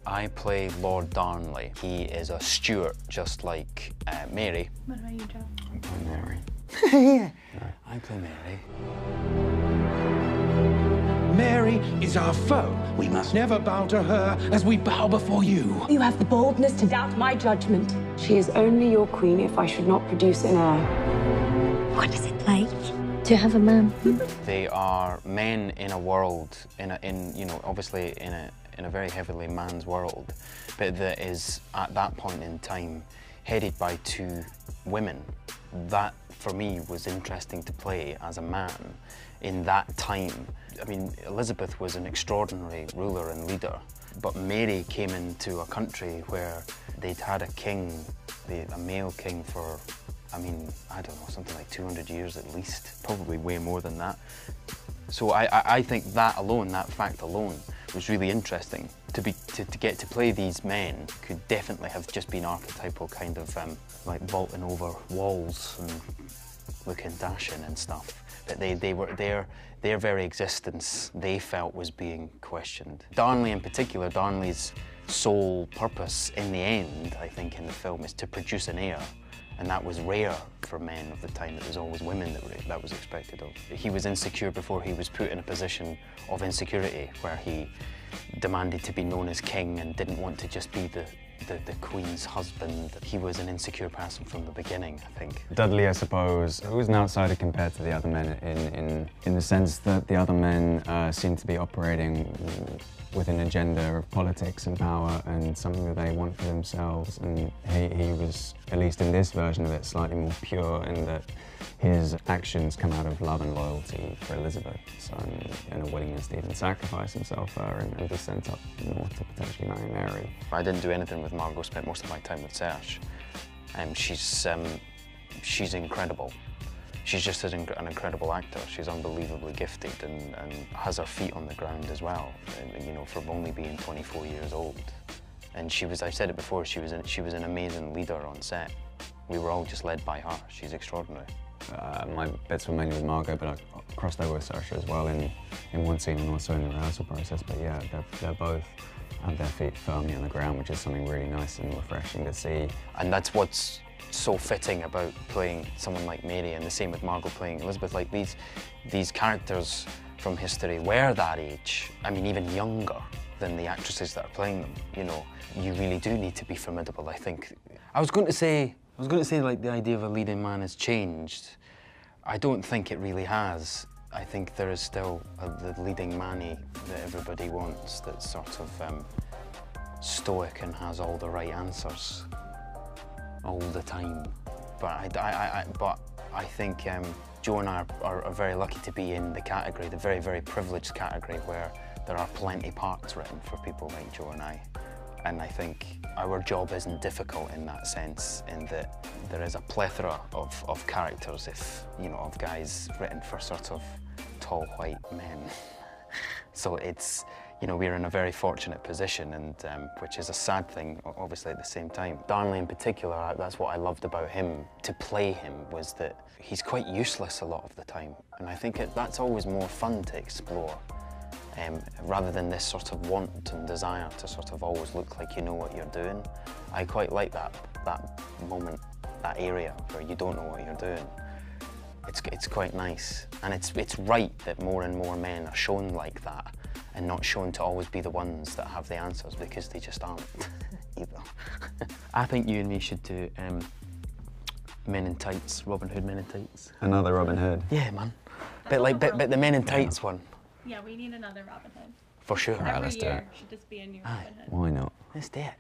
I play Lord Darnley. He is a Stuart, just like Mary. What about you, Joe? I play Mary. Yeah, I play Mary. Mary is our foe. We must never bow to her as we bow before you. You have the boldness to doubt my judgment. She is only your queen if I should not produce an heir. What is it like to have a man? They are men in a world, obviously in a very heavily man's world, but that is at that point in time headed by two women. That for me was interesting to play as a man in that time. I mean, Elizabeth was an extraordinary ruler and leader, but Mary came into a country where they'd had a king, a male king for, I mean, I don't know, something like 200 years at least, probably way more than that. So I think that alone, that fact alone, was really interesting. To get to play these men could definitely have just been archetypal, kind of like vaulting over walls and looking dashing and stuff. But their very existence, they felt, was being questioned. Darnley in particular, Darnley's sole purpose in the end, I think, in the film, is to produce an heir. And that was rare for men of the time. It was always women that was expected of. He was insecure before he was put in a position of insecurity, where he demanded to be known as king and didn't want to just be the Queen's husband. He was an insecure person from the beginning, I think. Dudley, I suppose, was an outsider compared to the other men in the sense that the other men seemed to be operating with an agenda of politics and power and something that they want for themselves. And he was, at least in this version of it, slightly more pure in that his actions come out of love and loyalty for Elizabeth, so, and a willingness to even sacrifice himself for her and be sent up north to potentially marry Mary. I didn't do anything with Margot, spent most of my time with Serge. She's incredible. She's just an incredible actor. She's unbelievably gifted and has her feet on the ground as well, from only being 24 years old. And she was, I've said it before, she was an amazing leader on set. We were all just led by her. She's extraordinary. My bits were mainly with Margot, but I crossed over with Saoirse as well in one scene and also in the rehearsal process. But yeah, they're both have their feet firmly on the ground, which is something really nice and refreshing to see. And that's what's so fitting about playing someone like Mary, and the same with Margot playing Elizabeth. Like these characters from history were that age. I mean, even younger than the actresses that are playing them. You really do need to be formidable, I think. I was going to say like the idea of a leading man has changed. I don't think it really has. I think there is still the leading manny that everybody wants, that's sort of stoic and has all the right answers all the time. But I think Joe and I are very lucky to be in the category, the very, very privileged category, where there are plenty parts written for people like Joe and I. And I think our job isn't difficult in that sense, in that there is a plethora of characters, of guys written for sort of tall white men. So it's, we're in a very fortunate position, and which is a sad thing, obviously, at the same time. Darnley in particular, that's what I loved about him. To play him was that he's quite useless a lot of the time. And I think that's always more fun to explore. Rather than this sort of want and desire to sort of always look like you know what you're doing. I quite like that moment, that area where you don't know what you're doing. It's quite nice, and it's right that more and more men are shown like that, and not shown to always be the ones that have the answers, because they just aren't either. I think you and me should do Men in Tights, Robin Hood Men in Tights. Another Robin Hood. Yeah, man. But the Men in Tights one. Yeah, we need another Robin Hood. For sure. All right, let's do it. Should just be a new Robin Hood. Why not? Let's do it.